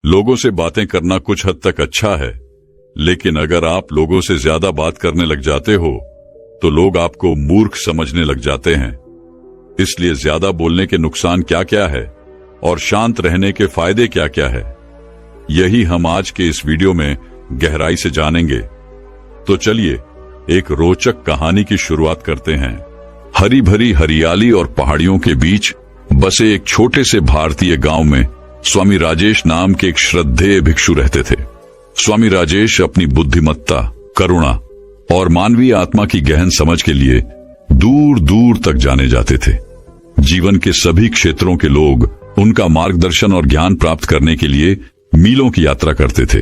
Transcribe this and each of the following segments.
लोगों से बातें करना कुछ हद तक अच्छा है, लेकिन अगर आप लोगों से ज्यादा बात करने लग जाते हो तो लोग आपको मूर्ख समझने लग जाते हैं। इसलिए ज्यादा बोलने के नुकसान क्या क्या है और शांत रहने के फायदे क्या क्या है, यही हम आज के इस वीडियो में गहराई से जानेंगे। तो चलिए एक रोचक कहानी की शुरुआत करते हैं। हरी भरी हरियाली और पहाड़ियों के बीच बसे एक छोटे से भारतीय गांव में स्वामी राजेश नाम के एक श्रद्धेय भिक्षु रहते थे। स्वामी राजेश अपनी बुद्धिमत्ता, करुणा और मानवीय आत्मा की गहन समझ के लिए दूर दूर तक जाने जाते थे। जीवन के सभी क्षेत्रों के लोग उनका मार्गदर्शन और ज्ञान प्राप्त करने के लिए मीलों की यात्रा करते थे।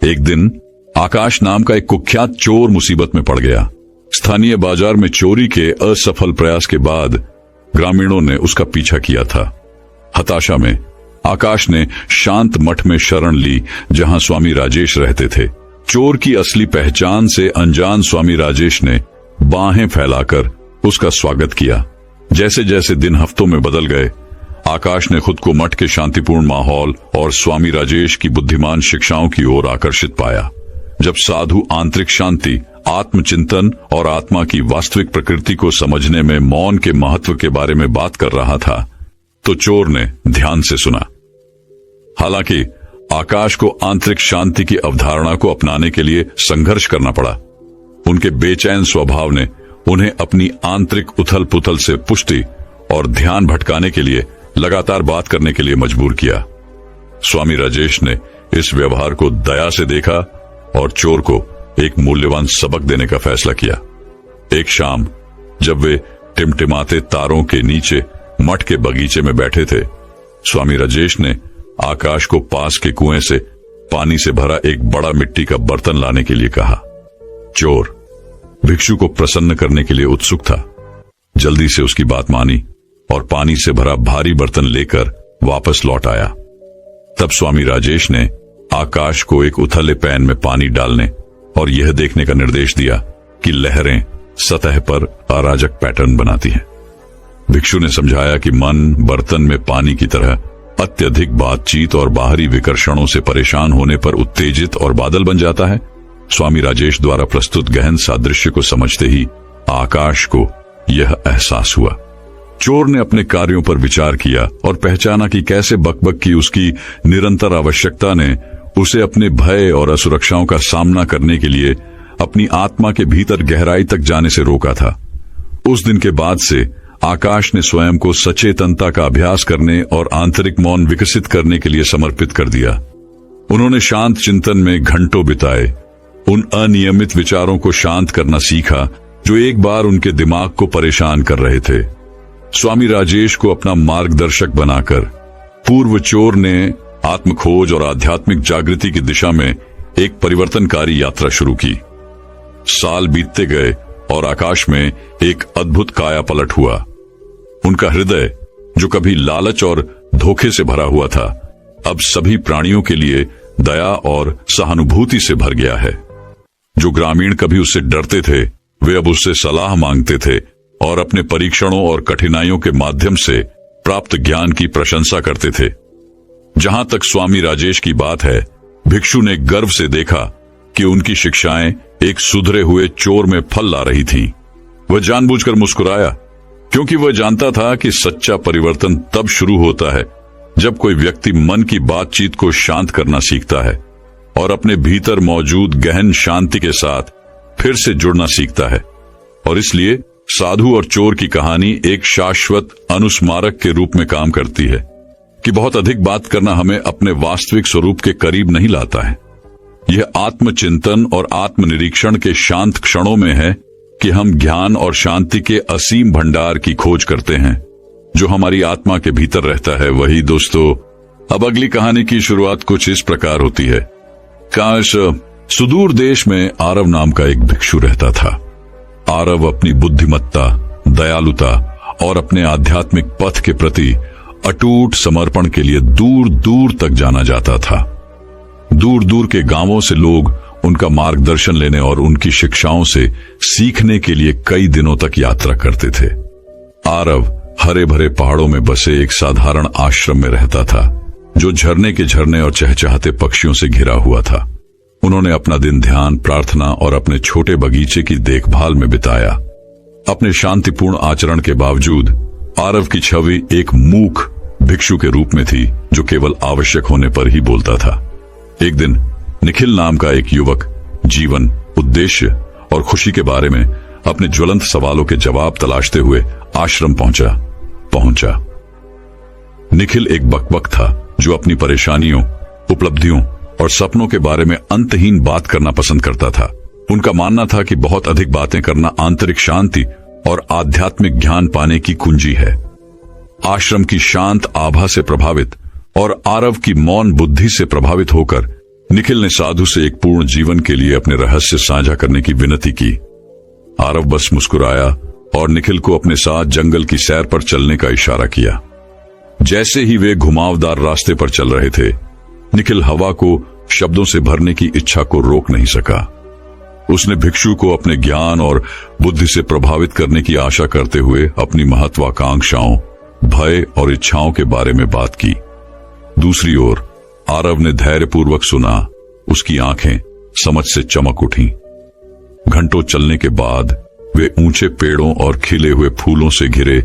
एक दिन आकाश नाम का एक कुख्यात चोर मुसीबत में पड़ गया। स्थानीय बाजार में चोरी के असफल प्रयास के बाद ग्रामीणों ने उसका पीछा किया था। हताशा में आकाश ने शांत मठ में शरण ली, जहां स्वामी राजेश रहते थे। चोर की असली पहचान से अनजान स्वामी राजेश ने बाहें फैलाकर उसका स्वागत किया। जैसे जैसे दिन हफ्तों में बदल गए, आकाश ने खुद को मठ के शांतिपूर्ण माहौल और स्वामी राजेश की बुद्धिमान शिक्षाओं की ओर आकर्षित पाया। जब साधु आंतरिक शांति, आत्मचिंतन और आत्मा की वास्तविक प्रकृति को समझने में मौन के महत्व के बारे में बात कर रहा था, तो चोर ने ध्यान से सुना। हालांकि आकाश को आंतरिक शांति की अवधारणा को अपनाने के लिए संघर्ष करना पड़ा। उनके बेचैन स्वभाव ने उन्हें अपनी आंतरिक उथल पुथल से पुष्टि और ध्यान भटकाने के लिए लगातार बात करने के लिए मजबूर किया। स्वामी राजेश ने इस व्यवहार को दया से देखा और चोर को एक मूल्यवान सबक देने का फैसला किया। एक शाम जब वे टिमटिमाते तारों के नीचे मठ के बगीचे में बैठे थे, स्वामी राजेश ने आकाश को पास के कुएं से पानी से भरा एक बड़ा मिट्टी का बर्तन लाने के लिए कहा। चोर भिक्षु को प्रसन्न करने के लिए उत्सुक था। जल्दी से उसकी बात मानी और पानी से भरा भारी बर्तन लेकर वापस लौट आया। तब स्वामी राजेश ने आकाश को एक उथले पैन में पानी डालने और यह देखने का निर्देश दिया कि लहरें सतह पर अराजक पैटर्न बनाती हैं। भिक्षु ने समझाया कि मन बर्तन में पानी की तरह अत्यधिक बातचीत और बाहरी विकर्षणों से परेशान होने पर उत्तेजित और बादल बन जाता है। स्वामी राजेश द्वारा प्रस्तुत गहन सादृश्य को समझते ही आकाश को यह एहसास हुआ। चोर ने अपने कार्यों पर विचार किया और पहचाना कि कैसे बकबक की उसकी निरंतर आवश्यकता ने उसे अपने भय और असुरक्षाओं का सामना करने के लिए अपनी आत्मा के भीतर गहराई तक जाने से रोका था। उस दिन के बाद से आकाश ने स्वयं को सचेतनता का अभ्यास करने और आंतरिक मौन विकसित करने के लिए समर्पित कर दिया। उन्होंने शांत चिंतन में घंटों बिताए, उन अनियमित विचारों को शांत करना सीखा जो एक बार उनके दिमाग को परेशान कर रहे थे। स्वामी राजेश को अपना मार्गदर्शक बनाकर पूर्व चोर ने आत्मखोज और आध्यात्मिक जागृति की दिशा में एक परिवर्तनकारी यात्रा शुरू की। साल बीतते गए और आकाश में एक अद्भुत काया पलट हुआ। उनका हृदय, जो कभी लालच और धोखे से भरा हुआ था, अब सभी प्राणियों के लिए दया और सहानुभूति से भर गया है। जो ग्रामीण कभी उससे डरते थे, वे अब उससे सलाह मांगते थे और अपने परीक्षणों और कठिनाइयों के माध्यम से प्राप्त ज्ञान की प्रशंसा करते थे। जहां तक स्वामी राजेश की बात है, भिक्षु ने गर्व से देखा कि उनकी शिक्षाएं एक सुधरे हुए चोर में फल ला रही थीं। वह जानबूझकर मुस्कुराया, क्योंकि वह जानता था कि सच्चा परिवर्तन तब शुरू होता है जब कोई व्यक्ति मन की बातचीत को शांत करना सीखता है और अपने भीतर मौजूद गहन शांति के साथ फिर से जुड़ना सीखता है। और इसलिए साधु और चोर की कहानी एक शाश्वत अनुस्मारक के रूप में काम करती है कि बहुत अधिक बात करना हमें अपने वास्तविक स्वरूप के करीब नहीं लाता है। यह आत्मचिंतन और आत्मनिरीक्षण के शांत क्षणों में है कि हम ज्ञान और शांति के असीम भंडार की खोज करते हैं जो हमारी आत्मा के भीतर रहता है। वही दोस्तों, अब अगली कहानी की शुरुआत कुछ इस प्रकार होती है। काश सुदूर देश में आरव नाम का एक भिक्षु रहता था। आरव अपनी बुद्धिमत्ता, दयालुता और अपने आध्यात्मिक पथ के प्रति अटूट समर्पण के लिए दूर दूर तक जाना जाता था। दूर दूर के गांवों से लोग उनका मार्गदर्शन लेने और उनकी शिक्षाओं से सीखने के लिए कई दिनों तक यात्रा करते थे। आरव हरे भरे पहाड़ों में बसे एक साधारण आश्रम में रहता था, जो झरने के झरने और चहचहाते पक्षियों से घिरा हुआ था। उन्होंने अपना दिन ध्यान, प्रार्थना और अपने छोटे बगीचे की देखभाल में बिताया। अपने शांतिपूर्ण आचरण के बावजूद आरव की छवि एक मूक भिक्षु के रूप में थी, जो केवल आवश्यक होने पर ही बोलता था। एक दिन निखिल नाम का एक युवक जीवन, उद्देश्य और खुशी के बारे में अपने ज्वलंत सवालों के जवाब तलाशते हुए आश्रम पहुंचा। निखिल एक बकबक था जो अपनी परेशानियों, उपलब्धियों और सपनों के बारे में अंतहीन बात करना पसंद करता था। उनका मानना था कि बहुत अधिक बातें करना आंतरिक शांति और आध्यात्मिक ज्ञान पाने की कुंजी है। आश्रम की शांत आभा से प्रभावित और आरव की मौन बुद्धि से प्रभावित होकर निखिल ने साधु से एक पूर्ण जीवन के लिए अपने रहस्य साझा करने की विनती की। आरव बस मुस्कुराया और निखिल को अपने साथ जंगल की सैर पर चलने का इशारा किया। जैसे ही वे घुमावदार रास्ते पर चल रहे थे, निखिल हवा को शब्दों से भरने की इच्छा को रोक नहीं सका। उसने भिक्षु को अपने ज्ञान और बुद्धि से प्रभावित करने की आशा करते हुए अपनी महत्वाकांक्षाओं, भय और इच्छाओं के बारे में बात की। दूसरी ओर आरव ने धैर्यपूर्वक सुना। उसकी आंखें समझ से चमक उठीं। घंटों चलने के बाद वे ऊंचे पेड़ों और खिले हुए फूलों से घिरे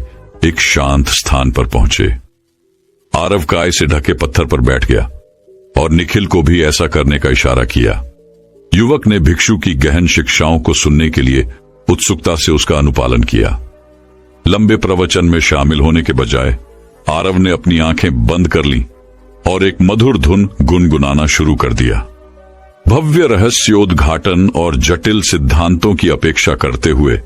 एक शांत स्थान पर पहुंचे। आरव काय से ढके पत्थर पर बैठ गया और निखिल को भी ऐसा करने का इशारा किया। युवक ने भिक्षु की गहन शिक्षाओं को सुनने के लिए उत्सुकता से उसका अनुपालन किया। लंबे प्रवचन में शामिल होने के बजाय आरव ने अपनी आंखें बंद कर लीं और एक मधुर धुन गुनगुनाना शुरू कर दिया। भव्य रहस्योद्घाटन और जटिल सिद्धांतों की अपेक्षा करते हुए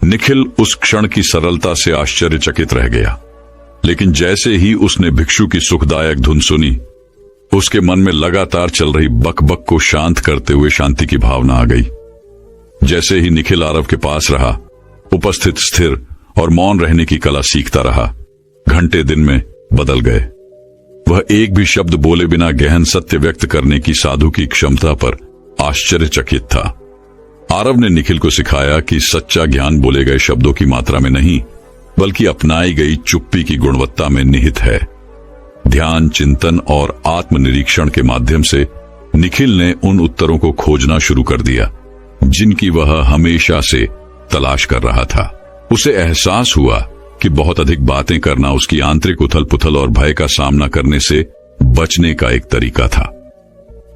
निखिल उस क्षण की सरलता से आश्चर्यचकित रह गया। लेकिन जैसे ही उसने भिक्षु की सुखदायक धुन सुनी, उसके मन में लगातार चल रही बकबक को शांत करते हुए शांति की भावना आ गई। जैसे ही निखिल आरव के पास रहा, उपस्थित, स्थिर और मौन रहने की कला सीखता रहा, घंटे दिन में बदल गए। वह एक भी शब्द बोले बिना गहन सत्य व्यक्त करने की साधु की क्षमता पर आश्चर्यचकित था। आरव ने निखिल को सिखाया कि सच्चा ज्ञान बोले गए शब्दों की मात्रा में नहीं, बल्कि अपनाई गई चुप्पी की गुणवत्ता में निहित है। ध्यान, चिंतन और आत्मनिरीक्षण के माध्यम से निखिल ने उन उत्तरों को खोजना शुरू कर दिया जिनकी वह हमेशा से तलाश कर रहा था। उसे एहसास हुआ कि बहुत अधिक बातें करना उसकी आंतरिक उथल पुथल और भय का सामना करने से बचने का एक तरीका था।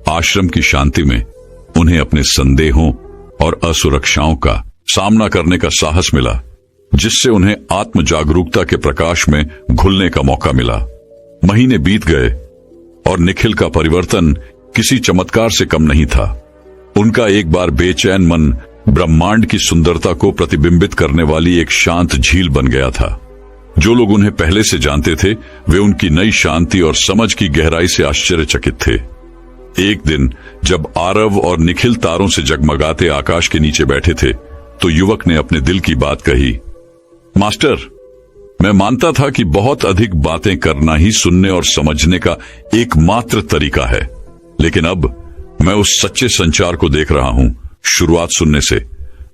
आश्रम की शांति में उन्हें अपने संदेहों और असुरक्षाओं का सामना करने का साहस मिला, जिससे उन्हें आत्म जागरूकता के प्रकाश में घुलने का मौका मिला। महीने बीत गए और निखिल का परिवर्तन किसी चमत्कार से कम नहीं था। उनका एक बार बेचैन मन ब्रह्मांड की सुंदरता को प्रतिबिंबित करने वाली एक शांत झील बन गया था। जो लोग उन्हें पहले से जानते थे, वे उनकी नई शांति और समझ की गहराई से आश्चर्यचकित थे। एक दिन जब आरव और निखिल तारों से जगमगाते आकाश के नीचे बैठे थे, तो युवक ने अपने दिल की बात कही। मास्टर, मैं मानता था कि बहुत अधिक बातें करना ही सुनने और समझने का एकमात्र तरीका है, लेकिन अब मैं उस सच्चे संचार को देख रहा हूं। शुरुआत सुनने से,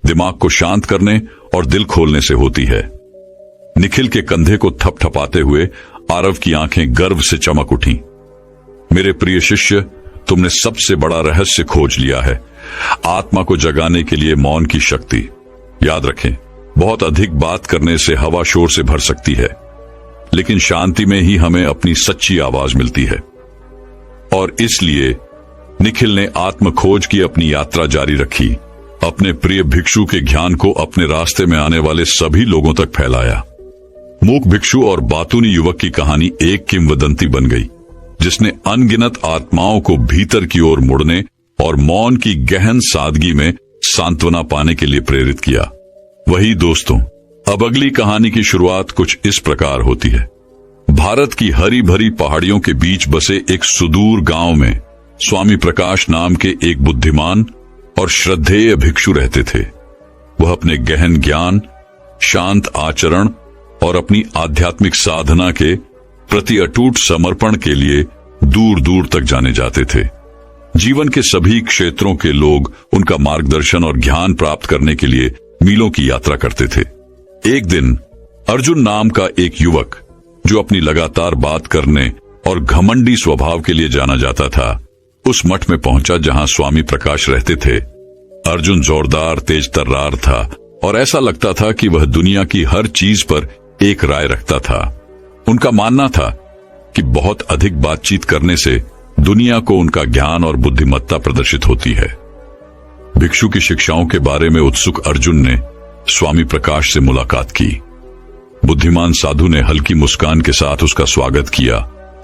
दिमाग को शांत करने और दिल खोलने से होती है। निखिल के कंधे को थपथपाते हुए आरव की आंखें गर्व से चमक उठीं। मेरे प्रिय शिष्य, तुमने सबसे बड़ा रहस्य खोज लिया है, आत्मा को जगाने के लिए मौन की शक्ति। याद रखें, बहुत अधिक बात करने से हवा शोर से भर सकती है, लेकिन शांति में ही हमें अपनी सच्ची आवाज मिलती है। और इसलिए निखिल ने आत्म खोज की अपनी यात्रा जारी रखी, अपने प्रिय भिक्षु के ज्ञान को अपने रास्ते में आने वाले सभी लोगों तक फैलाया। मूक भिक्षु और बातूनी युवक की कहानी एक किंवदंती बन गई, जिसने अनगिनत आत्माओं को भीतर की ओर मुड़ने और मौन की गहन सादगी में सांत्वना पाने के लिए प्रेरित किया। वही दोस्तों, अब अगली कहानी की शुरुआत कुछ इस प्रकार होती है। भारत की हरी भरी पहाड़ियों के बीच बसे एक सुदूर गांव में स्वामी प्रकाश नाम के एक बुद्धिमान और श्रद्धेय भिक्षु रहते थे। वह अपने गहन ज्ञान, शांत आचरण और अपनी आध्यात्मिक साधना के प्रति अटूट समर्पण के लिए दूर दूर तक जाने जाते थे। जीवन के सभी क्षेत्रों के लोग उनका मार्गदर्शन और ज्ञान प्राप्त करने के लिए मीलों की यात्रा करते थे। एक दिन अर्जुन नाम का एक युवक, जो अपनी लगातार बात करने और घमंडी स्वभाव के लिए जाना जाता था, उस मठ में पहुंचा जहां स्वामी प्रकाश रहते थे। अर्जुन जोरदार तेज तर्रार था और ऐसा लगता था कि वह दुनिया की हर चीज पर एक राय रखता था। उनका मानना था कि बहुत अधिक बातचीत करने से दुनिया को उनका ज्ञान और बुद्धिमत्ता प्रदर्शित होती है। भिक्षु की शिक्षाओं के बारे में उत्सुक अर्जुन ने स्वामी प्रकाश से मुलाकात की। बुद्धिमान साधु ने हल्की मुस्कान के साथ उसका स्वागत किया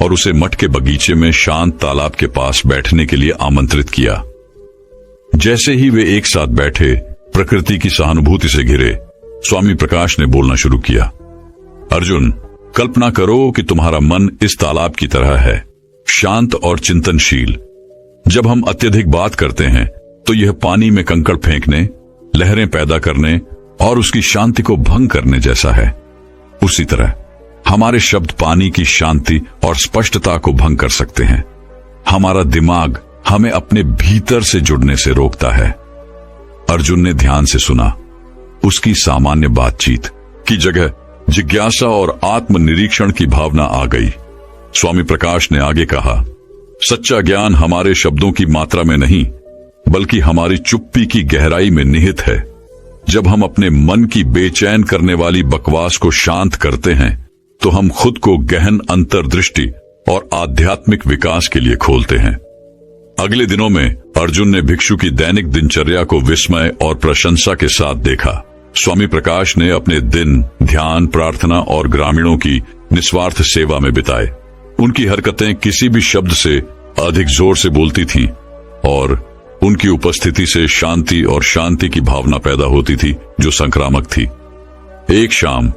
और उसे मठ के बगीचे में शांत तालाब के पास बैठने के लिए आमंत्रित किया। जैसे ही वे एक साथ बैठे, प्रकृति की सहानुभूति से घिरे, स्वामी प्रकाश ने बोलना शुरू किया। अर्जुन, कल्पना करो कि तुम्हारा मन इस तालाब की तरह है, शांत और चिंतनशील। जब हम अत्यधिक बात करते हैं तो यह पानी में कंकड़ फेंकने, लहरें पैदा करने और उसकी शांति को भंग करने जैसा है। उसी तरह हमारे शब्द पानी की शांति और स्पष्टता को भंग कर सकते हैं। हमारा दिमाग हमें अपने भीतर से जुड़ने से रोकता है। अर्जुन ने ध्यान से सुना। उसकी सामान्य बातचीत की जगह जिज्ञासा और आत्मनिरीक्षण की भावना आ गई। स्वामी प्रकाश ने आगे कहा, सच्चा ज्ञान हमारे शब्दों की मात्रा में नहीं, बल्कि हमारी चुप्पी की गहराई में निहित है। जब हम अपने मन की बेचैन करने वाली बकवास को शांत करते हैं, तो हम खुद को गहन अंतर्दृष्टि और आध्यात्मिक विकास के लिए खोलते हैं। अगले दिनों में अर्जुन ने भिक्षु की दैनिक दिनचर्या को विस्मय और प्रशंसा के साथ देखा। स्वामी प्रकाश ने अपने दिन ध्यान, प्रार्थना और ग्रामीणों की निस्वार्थ सेवा में बिताए। उनकी हरकतें किसी भी शब्द से अधिक जोर से बोलती थीं और उनकी उपस्थिति से शांति और शांति की भावना पैदा होती थी जो संक्रामक थी। एक शाम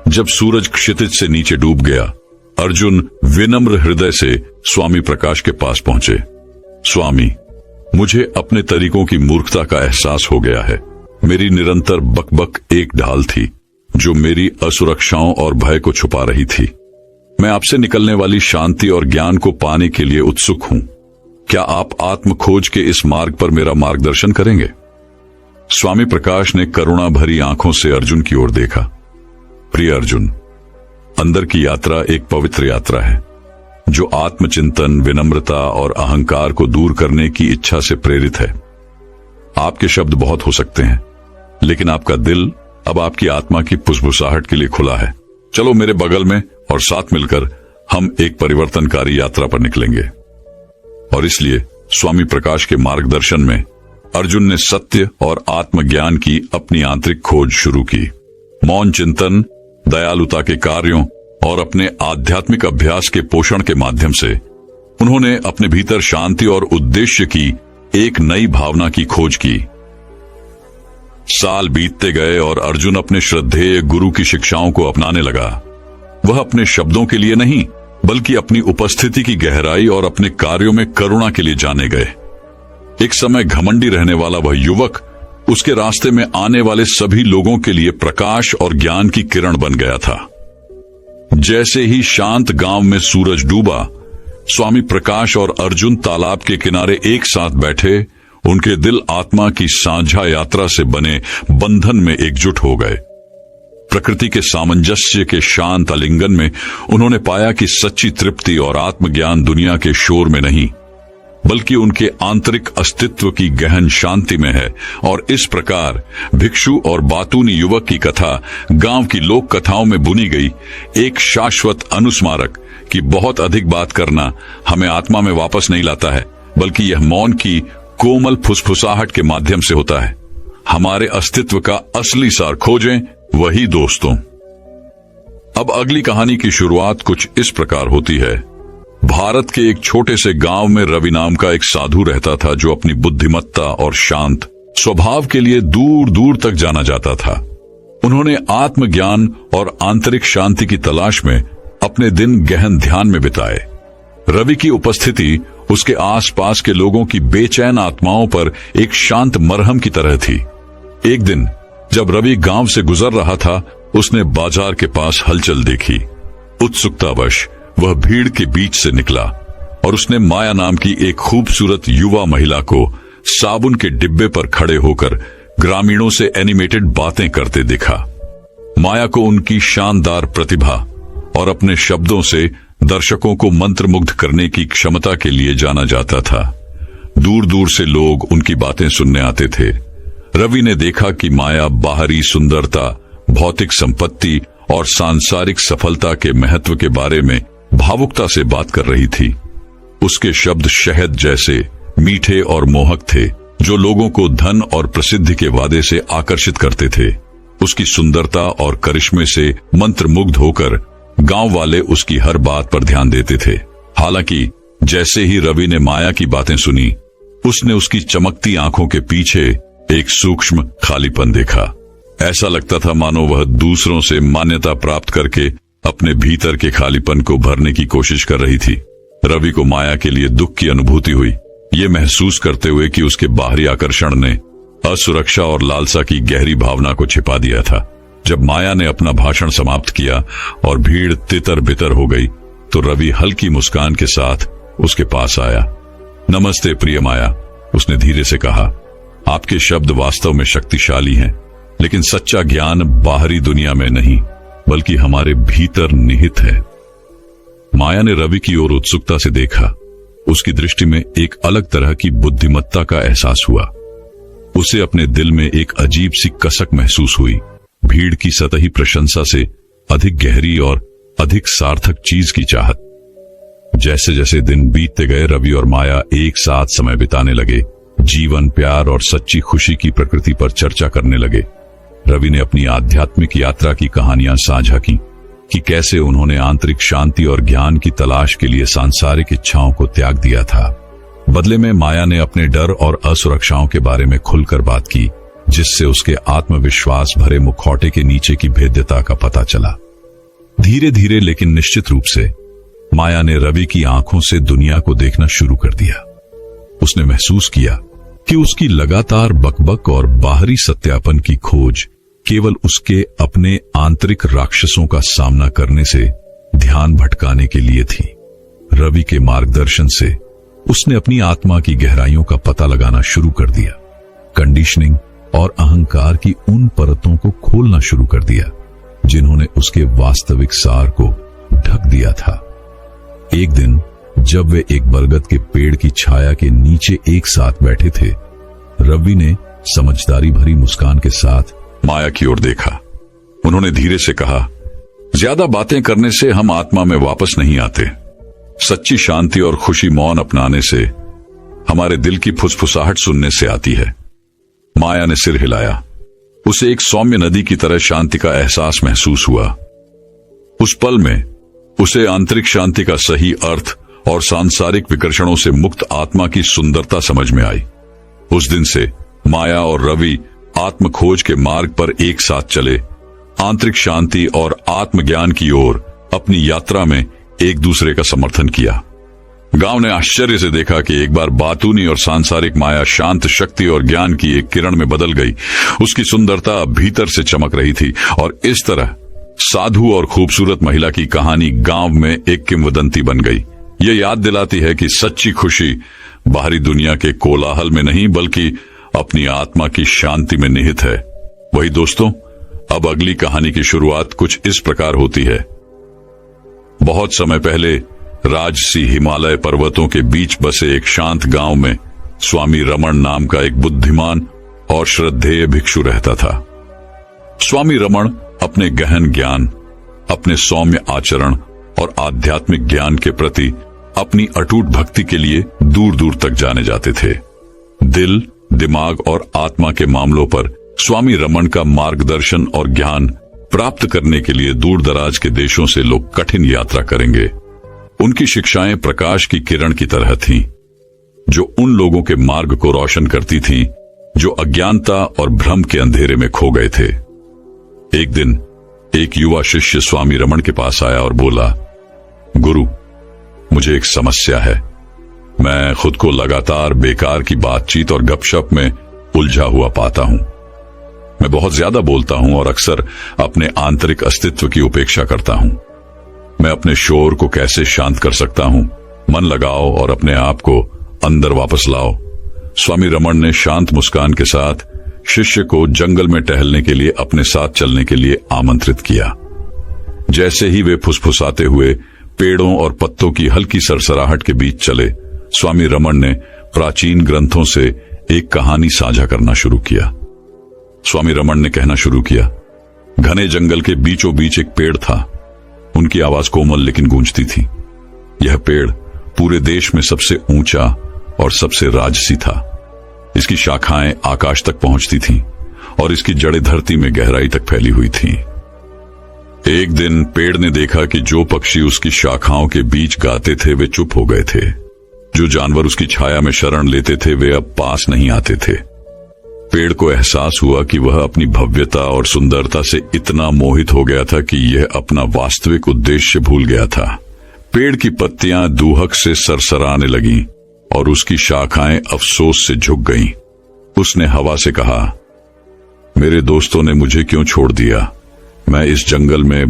जब सूरज क्षितिज से नीचे डूब गया, अर्जुन विनम्र हृदय से स्वामी प्रकाश के पास पहुंचे। स्वामी, मुझे अपने तरीकों की मूर्खता का एहसास हो गया है। मेरी निरंतर बकबक एक ढाल थी जो मेरी असुरक्षाओं और भय को छुपा रही थी। मैं आपसे निकलने वाली शांति और ज्ञान को पाने के लिए उत्सुक हूं। क्या आप आत्म खोज के इस मार्ग पर मेरा मार्गदर्शन करेंगे? स्वामी प्रकाश ने करुणा भरी आंखों से अर्जुन की ओर देखा। प्रिय अर्जुन, अंदर की यात्रा एक पवित्र यात्रा है जो आत्मचिंतन, विनम्रता और अहंकार को दूर करने की इच्छा से प्रेरित है। आपके शब्द बहुत हो सकते हैं, लेकिन आपका दिल अब आपकी आत्मा की फुसफुसाहट के लिए खुला है। चलो मेरे बगल में और साथ मिलकर हम एक परिवर्तनकारी यात्रा पर निकलेंगे। और इसलिए स्वामी प्रकाश के मार्गदर्शन में अर्जुन ने सत्य और आत्मज्ञान की अपनी आंतरिक खोज शुरू की। मौन चिंतन, दयालुता के कार्यों और अपने आध्यात्मिक अभ्यास के पोषण के माध्यम से उन्होंने अपने भीतर शांति और उद्देश्य की एक नई भावना की खोज की। साल बीतते गए और अर्जुन अपने श्रद्धेय गुरु की शिक्षाओं को अपनाने लगा। वह अपने शब्दों के लिए नहीं, बल्कि अपनी उपस्थिति की गहराई और अपने कार्यों में करुणा के लिए जाने गए। एक समय घमंडी रहने वाला वह युवक उसके रास्ते में आने वाले सभी लोगों के लिए प्रकाश और ज्ञान की किरण बन गया था। जैसे ही शांत गांव में सूरज डूबा, स्वामी प्रकाश और अर्जुन तालाब के किनारे एक साथ बैठे, उनके दिल आत्मा की साझा यात्रा से बने बंधन में एकजुट हो गए। प्रकृति के सामंजस्य के शांत आलिंगन में उन्होंने पाया कि सच्ची तृप्ति और आत्मज्ञान दुनिया के शोर में नहीं, बल्कि उनके आंतरिक अस्तित्व की गहन शांति में है। और इस प्रकार भिक्षु और बातूनी युवक की कथा गांव की लोक कथाओं में बुनी गई एक शाश्वत अनुस्मारक कि बहुत अधिक बात करना हमें आत्मा में वापस नहीं लाता है, बल्कि यह मौन की कोमल फुसफुसाहट के माध्यम से होता है। हमारे अस्तित्व का असली सार खोजें, वही दोस्तों। अब अगली कहानी की शुरुआत कुछ इस प्रकार होती है। भारत के एक छोटे से गांव में रवि नाम का एक साधु रहता था जो अपनी बुद्धिमत्ता और शांत स्वभाव के लिए दूर दूर तक जाना जाता था। उन्होंने आत्मज्ञान और आंतरिक शांति की तलाश में अपने दिन गहन ध्यान में बिताए। रवि की उपस्थिति उसके आसपास के लोगों की बेचैन आत्माओं पर एक शांत मरहम की तरह थी। एक दिन जब रवि गांव से गुजर रहा था, उसने बाजार के पास हलचल देखी। उत्सुकतावश वह भीड़ के बीच से निकला और उसने माया नाम की एक खूबसूरत युवा महिला को साबुन के डिब्बे पर खड़े होकर ग्रामीणों से एनिमेटेड बातें करते देखा। माया को उनकी शानदार प्रतिभा और अपने शब्दों से दर्शकों को मंत्रमुग्ध करने की क्षमता के लिए जाना जाता था। दूर दूर से लोग उनकी बातें सुनने आते थे। रवि ने देखा कि माया बाहरी सुंदरता, भौतिक संपत्ति और सांसारिक सफलता के महत्व के बारे में भावुकता से बात कर रही थी। उसके शब्द शहद जैसे मीठे और मोहक थे, जो लोगों को धन और प्रसिद्धि के वादे से आकर्षित करते थे। उसकी सुंदरता और करिश्मे से मंत्रमुग्ध होकर गांव वाले उसकी हर बात पर ध्यान देते थे। हालांकि जैसे ही रवि ने माया की बातें सुनी, उसने उसकी चमकती आंखों के पीछे एक सूक्ष्म खालीपन देखा। ऐसा लगता था मानो वह दूसरों से मान्यता प्राप्त करके अपने भीतर के खालीपन को भरने की कोशिश कर रही थी। रवि को माया के लिए दुख की अनुभूति हुई, ये महसूस करते हुए कि उसके बाहरी आकर्षण ने असुरक्षा और लालसा की गहरी भावना को छिपा दिया था। जब माया ने अपना भाषण समाप्त किया और भीड़ तितर बितर हो गई, तो रवि हल्की मुस्कान के साथ उसके पास आया। नमस्ते प्रिय माया, उसने धीरे से कहा। आपके शब्द वास्तव में शक्तिशाली हैं, लेकिन सच्चा ज्ञान बाहरी दुनिया में नहीं, बल्कि हमारे भीतर निहित है। माया ने रवि की ओर उत्सुकता से देखा। उसकी दृष्टि में एक अलग तरह की बुद्धिमत्ता का एहसास हुआ। उसे अपने दिल में एक अजीब सी कसक महसूस हुई। भीड़ की सतही प्रशंसा से अधिक गहरी और अधिक सार्थक चीज की चाहत। जैसे जैसे दिन बीतते गए, रवि और माया एक साथ समय बिताने लगे। जीवन, प्यार और सच्ची खुशी की प्रकृति पर चर्चा करने लगे। रवि ने अपनी आध्यात्मिक यात्रा की कहानियां साझा की कि कैसे उन्होंने आंतरिक शांति और ज्ञान की तलाश के लिए सांसारिक इच्छाओं को त्याग दिया था। बदले में माया ने अपने डर और असुरक्षाओं के बारे में खुलकर बात की, जिससे उसके आत्मविश्वास भरे मुखौटे के नीचे की भेद्यता का पता चला। धीरे धीरे लेकिन निश्चित रूप से माया ने रवि की आंखों से दुनिया को देखना शुरू कर दिया। उसने महसूस किया कि उसकी लगातार बकबक और बाहरी सत्यापन की खोज केवल उसके अपने आंतरिक राक्षसों का सामना करने से ध्यान भटकाने के लिए थी। रवि के मार्गदर्शन से उसने अपनी आत्मा की गहराइयों का पता लगाना शुरू कर दिया, कंडीशनिंग और अहंकार की उन परतों को खोलना शुरू कर दिया जिन्होंने उसके वास्तविक सार को ढक दिया था। एक दिन जब वे एक बरगद के पेड़ की छाया के नीचे एक साथ बैठे थे, रवि ने समझदारी भरी मुस्कान के साथ माया की ओर देखा। उन्होंने धीरे से कहा, ज्यादा बातें करने से हम आत्मा में वापस नहीं आते। सच्ची शांति और खुशी मौन अपनाने से, हमारे दिल की फुसफुसाहट सुनने से आती है। माया ने सिर हिलाया। उसे एक सौम्य नदी की तरह शांति का एहसास महसूस हुआ। उस पल में उसे आंतरिक शांति का सही अर्थ और सांसारिक विकर्षणों से मुक्त आत्मा की सुंदरता समझ में आई। उस दिन से माया और रवि आत्म खोज के मार्ग पर एक साथ चले, आंतरिक शांति और आत्मज्ञान की ओर अपनी यात्रा में एक दूसरे का समर्थन किया। गांव ने आश्चर्य से देखा कि एक बार बातूनी और सांसारिक माया शांत शक्ति और ज्ञान की एक किरण में बदल गई। उसकी सुंदरता भीतर से चमक रही थी और इस तरह साधु और खूबसूरत महिला की कहानी गांव में एक किंवदंती बन गई। ये याद दिलाती है कि सच्ची खुशी बाहरी दुनिया के कोलाहल में नहीं, बल्कि अपनी आत्मा की शांति में निहित है। वही दोस्तों, अब अगली कहानी की शुरुआत कुछ इस प्रकार होती है। बहुत समय पहले राजसी हिमालय पर्वतों के बीच बसे एक शांत गांव में स्वामी रमण नाम का एक बुद्धिमान और श्रद्धेय भिक्षु रहता था। स्वामी रमण अपने गहन ज्ञान, अपने सौम्य आचरण और आध्यात्मिक ज्ञान के प्रति अपनी अटूट भक्ति के लिए दूर दूर तक जाने जाते थे। दिल, दिमाग और आत्मा के मामलों पर स्वामी रमण का मार्गदर्शन और ज्ञान प्राप्त करने के लिए दूर दराज के देशों से लोग कठिन यात्रा करेंगे। उनकी शिक्षाएं प्रकाश की किरण की तरह थीं, जो उन लोगों के मार्ग को रोशन करती थीं जो अज्ञानता और भ्रम के अंधेरे में खो गए थे। एक दिन एक युवा शिष्य स्वामी रमण के पास आया और बोला, गुरु, मुझे एक समस्या है। मैं खुद को लगातार बेकार की बातचीत और गपशप में उलझा हुआ पाता हूं। मैं बहुत ज्यादा बोलता हूं और अक्सर अपने आंतरिक अस्तित्व की उपेक्षा करता हूं। मैं अपने शोर को कैसे शांत कर सकता हूं? मन लगाओ और अपने आप को अंदर वापस लाओ। स्वामी रमण ने शांत मुस्कान के साथ शिष्य को जंगल में टहलने के लिए अपने साथ चलने के लिए आमंत्रित किया। जैसे ही वे फुसफुसाते हुए पेड़ों और पत्तों की हल्की सरसराहट के बीच चले, स्वामी रमण ने प्राचीन ग्रंथों से एक कहानी साझा करना शुरू किया। स्वामी रमण ने कहना शुरू किया, घने जंगल के बीचों बीच एक पेड़ था। उनकी आवाज कोमल लेकिन गूंजती थी। यह पेड़ पूरे देश में सबसे ऊंचा और सबसे राजसी था। इसकी शाखाएं आकाश तक पहुंचती थीं और इसकी जड़ें धरती में गहराई तक फैली हुई थीं। एक दिन पेड़ ने देखा कि जो पक्षी उसकी शाखाओं के बीच गाते थे वे चुप हो गए थे। जो जानवर उसकी छाया में शरण लेते थे वे अब पास नहीं आते थे। पेड़ को एहसास हुआ कि वह अपनी भव्यता और सुंदरता से इतना मोहित हो गया था कि यह अपना वास्तविक उद्देश्य भूल गया था। पेड़ की पत्तियां दूहक से सरसराने लगीं और उसकी शाखाएं अफसोस से झुक गईं। उसने हवा से कहा, मेरे दोस्तों ने मुझे क्यों छोड़ दिया? मैं इस जंगल में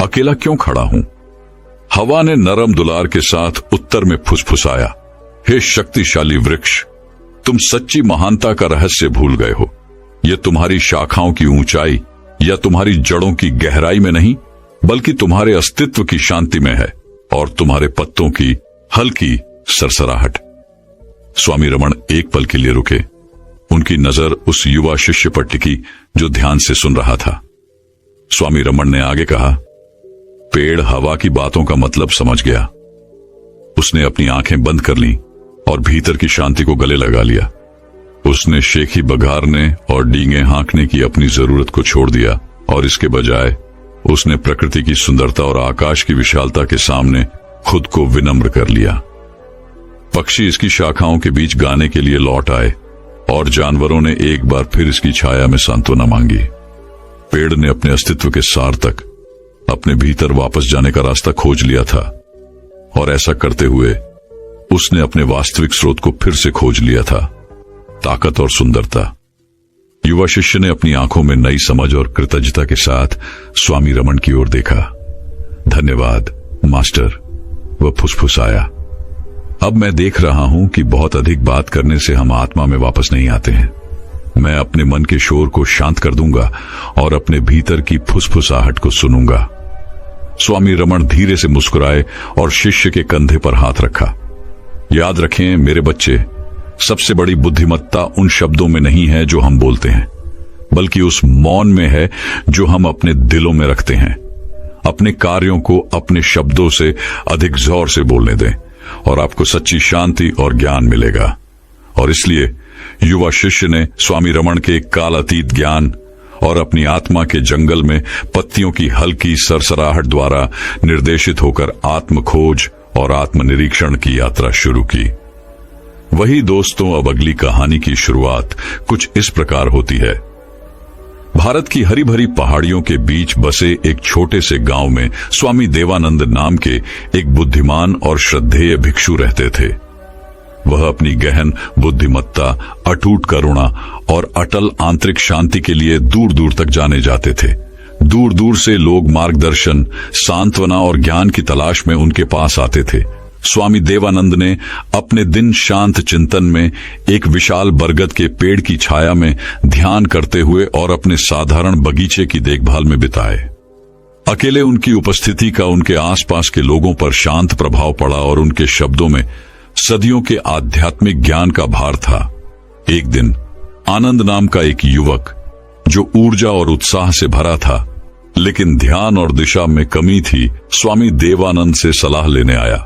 अकेला क्यों खड़ा हूं? हवा ने नरम दुलार के साथ उत्तर में फुसफुसाया, हे शक्तिशाली वृक्ष, तुम सच्ची महानता का रहस्य भूल गए हो। यह तुम्हारी शाखाओं की ऊंचाई या तुम्हारी जड़ों की गहराई में नहीं, बल्कि तुम्हारे अस्तित्व की शांति में है और तुम्हारे पत्तों की हल्की सरसराहट। स्वामी रमण एक पल के लिए रुके। उनकी नजर उस युवा शिष्य पर टिकी जो ध्यान से सुन रहा था। स्वामी रमण ने आगे कहा, पेड़ हवा की बातों का मतलब समझ गया। उसने अपनी आंखें बंद कर लीं और भीतर की शांति को गले लगा लिया। उसने शेखी बघारने और डींगे हाँकने की अपनी जरूरत को छोड़ दिया और इसके बजाय उसने प्रकृति की सुंदरता और आकाश की विशालता के सामने खुद को विनम्र कर लिया। पक्षी इसकी शाखाओं के बीच गाने के लिए लौट आए और जानवरों ने एक बार फिर इसकी छाया में सांत्वना मांगी। पेड़ ने अपने अस्तित्व के सार तक अपने भीतर वापस जाने का रास्ता खोज लिया था और ऐसा करते हुए उसने अपने वास्तविक स्रोत को फिर से खोज लिया था, ताकत और सुंदरता। युवा शिष्य ने अपनी आंखों में नई समझ और कृतज्ञता के साथ स्वामी रमण की ओर देखा। धन्यवाद मास्टर, वह फुसफुसाया। अब मैं देख रहा हूं कि बहुत अधिक बात करने से हम आत्मा में वापस नहीं आते हैं। मैं अपने मन के शोर को शांत कर दूंगा और अपने भीतर की फुसफुसाहट को सुनूंगा। स्वामी रमण धीरे से मुस्कुराए और शिष्य के कंधे पर हाथ रखा। याद रखें मेरे बच्चे, सबसे बड़ी बुद्धिमत्ता उन शब्दों में नहीं है जो हम बोलते हैं, बल्कि उस मौन में है जो हम अपने दिलों में रखते हैं। अपने कार्यों को अपने शब्दों से अधिक जोर से बोलने दें और आपको सच्ची शांति और ज्ञान मिलेगा। और इसलिए युवा शिष्य ने स्वामी रमण के कालातीत ज्ञान और अपनी आत्मा के जंगल में पत्तियों की हल्की सरसराहट द्वारा निर्देशित होकर आत्म खोज और आत्मनिरीक्षण की यात्रा शुरू की। वही दोस्तों, अब अगली कहानी की शुरुआत कुछ इस प्रकार होती है। भारत की हरी भरी पहाड़ियों के बीच बसे एक छोटे से गांव में स्वामी देवानंद नाम के एक बुद्धिमान और श्रद्धेय भिक्षु रहते थे। वह अपनी गहन बुद्धिमत्ता, अटूट करुणा और अटल आंतरिक शांति के लिए दूर दूर तक जाने जाते थे। दूर दूर से लोग मार्गदर्शन, सांत्वना और ज्ञान की तलाश में उनके पास आते थे। स्वामी देवानंद ने अपने दिन शांत चिंतन में एक विशाल बरगद के पेड़ की छाया में ध्यान करते हुए और अपने साधारण बगीचे की देखभाल में बिताए। अकेले उनकी उपस्थिति का उनके आसपास के लोगों पर शांत प्रभाव पड़ा और उनके शब्दों में सदियों के आध्यात्मिक ज्ञान का भार था। एक दिन आनंद नाम का एक युवक, जो ऊर्जा और उत्साह से भरा था लेकिन ध्यान और दिशा में कमी थी, स्वामी देवानंद से सलाह लेने आया।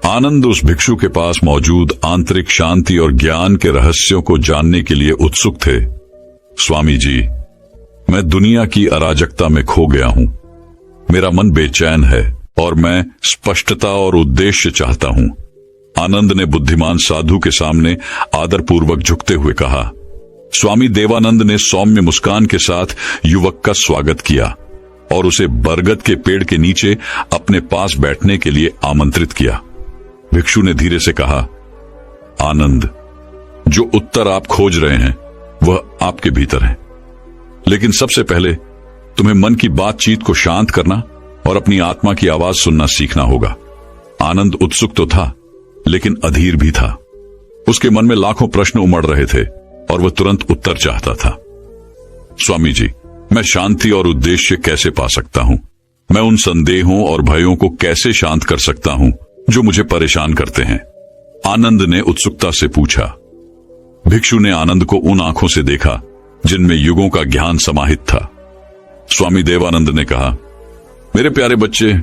आनंद उस भिक्षु के पास मौजूद आंतरिक शांति और ज्ञान के रहस्यों को जानने के लिए उत्सुक थे। स्वामी जी, मैं दुनिया की अराजकता में खो गया हूं। मेरा मन बेचैन है और मैं स्पष्टता और उद्देश्य चाहता हूं। आनंद ने बुद्धिमान साधु के सामने आदरपूर्वक झुकते हुए कहा। स्वामी देवानंद ने सौम्य मुस्कान के साथ युवक का स्वागत किया और उसे बरगद के पेड़ के नीचे अपने पास बैठने के लिए आमंत्रित किया। भिक्षु ने धीरे से कहा, आनंद, जो उत्तर आप खोज रहे हैं वह आपके भीतर है, लेकिन सबसे पहले तुम्हें मन की बातचीत को शांत करना और अपनी आत्मा की आवाज सुनना सीखना होगा। आनंद उत्सुक तो था लेकिन अधीर भी था। उसके मन में लाखों प्रश्न उमड़ रहे थे और वह तुरंत उत्तर चाहता था। स्वामी जी, मैं शांति और उद्देश्य कैसे पा सकता हूं? मैं उन संदेहों और भयों को कैसे शांत कर सकता हूं जो मुझे परेशान करते हैं? आनंद ने उत्सुकता से पूछा। भिक्षु ने आनंद को उन आंखों से देखा जिनमें युगों का ज्ञान समाहित था। स्वामी देवानंद ने कहा, मेरे प्यारे बच्चे,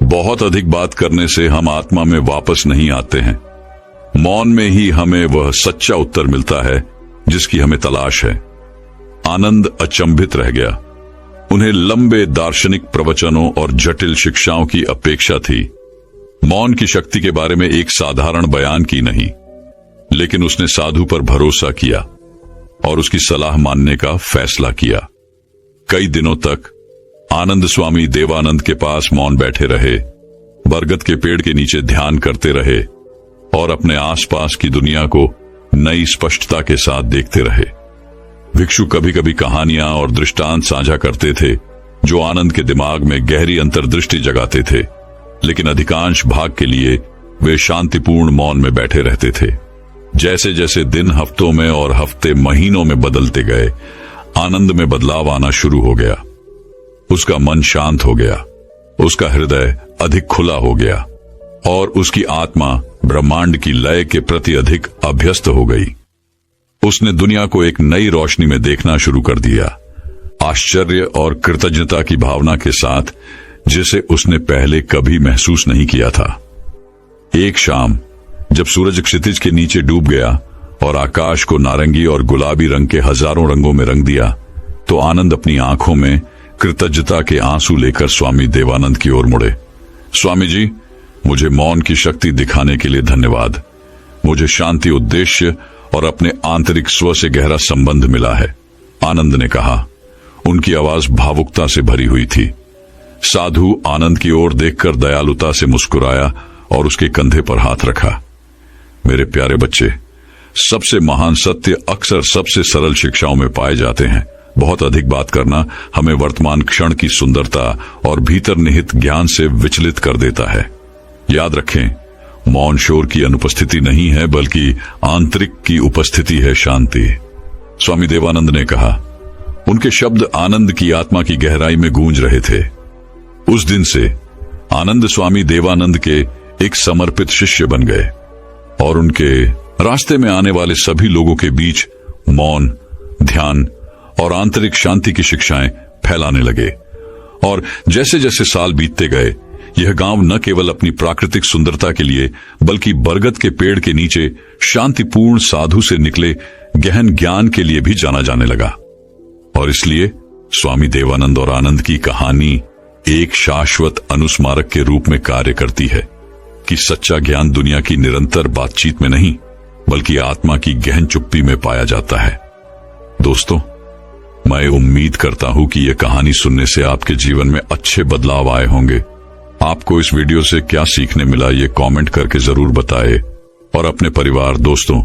बहुत अधिक बात करने से हम आत्मा में वापस नहीं आते हैं। मौन में ही हमें वह सच्चा उत्तर मिलता है जिसकी हमें तलाश है। आनंद अचंभित रह गया। उन्हें लंबे दार्शनिक प्रवचनों और जटिल शिक्षाओं की अपेक्षा थी, मौन की शक्ति के बारे में एक साधारण बयान की नहीं। लेकिन उसने साधु पर भरोसा किया और उसकी सलाह मानने का फैसला किया। कई दिनों तक आनंद स्वामी देवानंद के पास मौन बैठे रहे, बरगद के पेड़ के नीचे ध्यान करते रहे और अपने आसपास की दुनिया को नई स्पष्टता के साथ देखते रहे। भिक्षु कभी कभी कहानियां और दृष्टांत साझा करते थे जो आनंद के दिमाग में गहरी अंतर्दृष्टि जगाते थे, लेकिन अधिकांश भाग के लिए वे शांतिपूर्ण मौन में बैठे रहते थे। जैसे जैसे दिन हफ्तों में और हफ्ते महीनों में बदलते गए, आनंद में बदलाव आना शुरू हो गया। उसका मन शांत हो गया, उसका हृदय अधिक खुला हो गया और उसकी आत्मा ब्रह्मांड की लय के प्रति अधिक अभ्यस्त हो गई। उसने दुनिया को एक नई रोशनी में देखना शुरू कर दिया, आश्चर्य और कृतज्ञता की भावना के साथ, जिसे उसने पहले कभी महसूस नहीं किया था। एक शाम जब सूरज क्षितिज के नीचे डूब गया और आकाश को नारंगी और गुलाबी रंग के हजारों रंगों में रंग दिया, तो आनंद अपनी आंखों में कृतज्ञता के आंसू लेकर स्वामी देवानंद की ओर मुड़े। स्वामी जी, मुझे मौन की शक्ति दिखाने के लिए धन्यवाद। मुझे शांति, उद्देश्य और अपने आंतरिक स्व से गहरा संबंध मिला है, आनंद ने कहा। उनकी आवाज भावुकता से भरी हुई थी। साधु आनंद की ओर देखकर दयालुता से मुस्कुराया और उसके कंधे पर हाथ रखा। मेरे प्यारे बच्चे, सबसे महान सत्य अक्सर सबसे सरल शिक्षाओं में पाए जाते हैं। बहुत अधिक बात करना हमें वर्तमान क्षण की सुंदरता और भीतर निहित ज्ञान से विचलित कर देता है। याद रखें, मौन शोर की अनुपस्थिति नहीं है, बल्कि आंतरिक की उपस्थिति है शांति, स्वामी देवानंद ने कहा। उनके शब्द आनंद की आत्मा की गहराई में गूंज रहे थे। उस दिन से आनंद स्वामी देवानंद के एक समर्पित शिष्य बन गए और उनके रास्ते में आने वाले सभी लोगों के बीच मौन, ध्यान और आंतरिक शांति की शिक्षाएं फैलाने लगे। और जैसे जैसे साल बीतते गए, यह गांव न केवल अपनी प्राकृतिक सुंदरता के लिए, बल्कि बरगद के पेड़ के नीचे शांतिपूर्ण साधु से निकले गहन ज्ञान के लिए भी जाना जाने लगा। और इसलिए स्वामी देवानंद और आनंद की कहानी एक शाश्वत अनुस्मारक के रूप में कार्य करती है कि सच्चा ज्ञान दुनिया की निरंतर बातचीत में नहीं, बल्कि आत्मा की गहन चुप्पी में पाया जाता है। दोस्तों, मैं उम्मीद करता हूं कि यह कहानी सुनने से आपके जीवन में अच्छे बदलाव आए होंगे। आपको इस वीडियो से क्या सीखने मिला, ये कमेंट करके जरूर बताएं और अपने परिवार, दोस्तों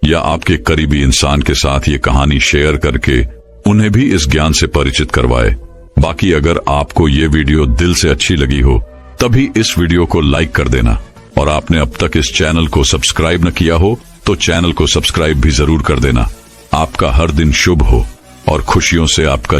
या आपके करीबी इंसान के साथ ये कहानी शेयर करके उन्हें भी इस ज्ञान से परिचित करवाएं। बाकी अगर आपको ये वीडियो दिल से अच्छी लगी हो, तभी इस वीडियो को लाइक कर देना और आपने अब तक इस चैनल को सब्सक्राइब न किया हो तो चैनल को सब्सक्राइब भी जरूर कर देना। आपका हर दिन शुभ हो और खुशियों से आपका